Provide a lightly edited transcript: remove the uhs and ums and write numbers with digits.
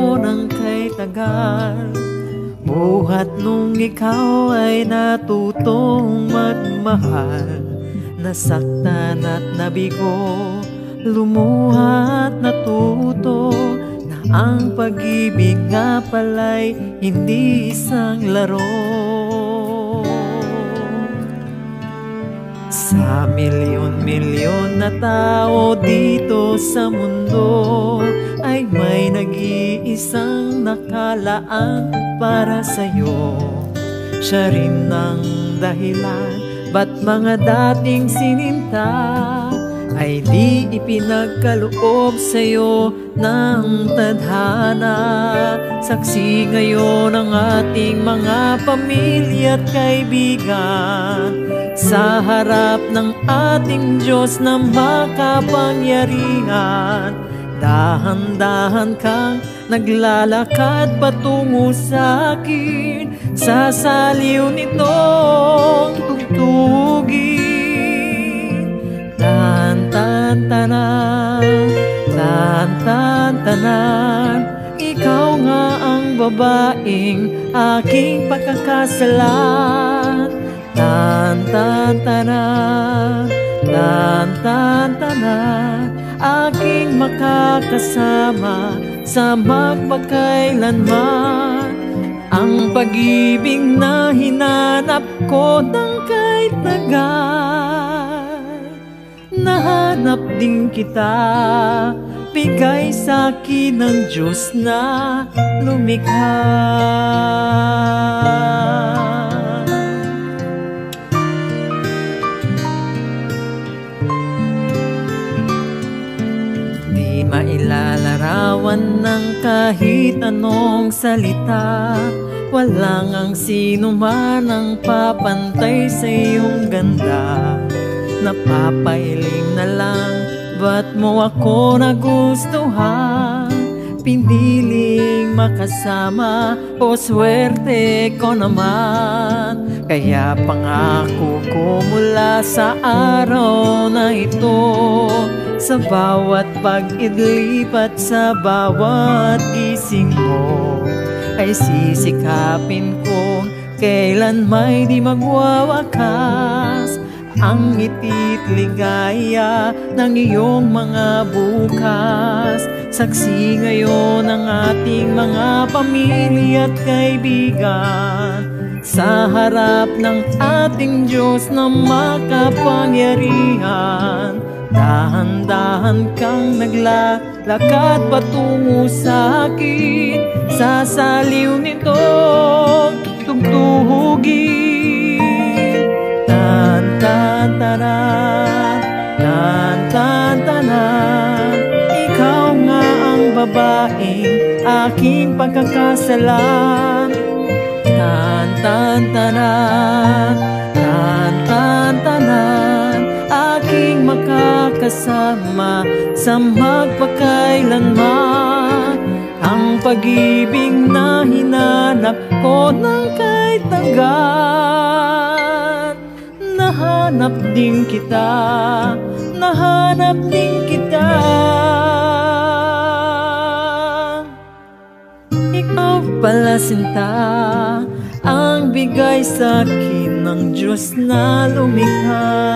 ako ng kay tagal. Buhat nung ikaw ay natutong magmahal. Nasaktan at nabigo, lumuha at natuto na ang pag-ibig nga pala'y hindi isang laro. Sa milyon-milyon na tao dito sa mundo ay may nag-iisang nakalaan para sa'yo. Siya rin ang dahilan ba't mga dating sininta ay di ipinagkaloob sa'yo ng tadhana. Saksi ngayon ang ating mga pamilya at kaibigan sa harap ng ating Diyos na makapangyarihan. Dahan-dahan kang naglalakad patungo sa akin, sa saliw nitong tugtugin. Tan-tan-tanan, tan-tan-tanan, ikaw nga ang babaeng aking pagkakasalan. Tan-tan-tanan, tan-tan-tanan, aking makakasama sa magpakailanman. Ang pag-ibig na hinanap ko ng kay tagal. Nahanap din kita, bigay sa'kin ng Diyos na lumikha. Di mailalarawan ng kahit anong salita. Walang ang sino man ang papantay sa iyong ganda. Napapailing na lang, ba't mo ako nagustuhan? Piniling makasama o swerte ko naman. Kaya pangako ko mula sa araw na ito, sa bawat pag-idlip at sa bawat gising mo, ay sisikapin kong kailan may di magwawakas ang ngiti't ligaya ng iyong mga bukas. Saksi ngayon ang ating mga pamilya at kaibigan sa harap ng ating Diyos na makapangyarihan. Dahan-dahan kang naglalakad patungo sa akin, sa saliw nitong tugtugin. Tan-tan-tanan, tan-tan-tanan, ikaw nga ang babaeng aking pagkakasalan. Tan-tan-tanan, tan-tan-tanan, aking makakasama sa magpakailanman. Ang pag-ibig na hinanap ko ng kay tagal. Nahanap din kita, nahanap din kita. Ikaw pala sinta, ang bigay sa'kin ng Diyos na lumikha.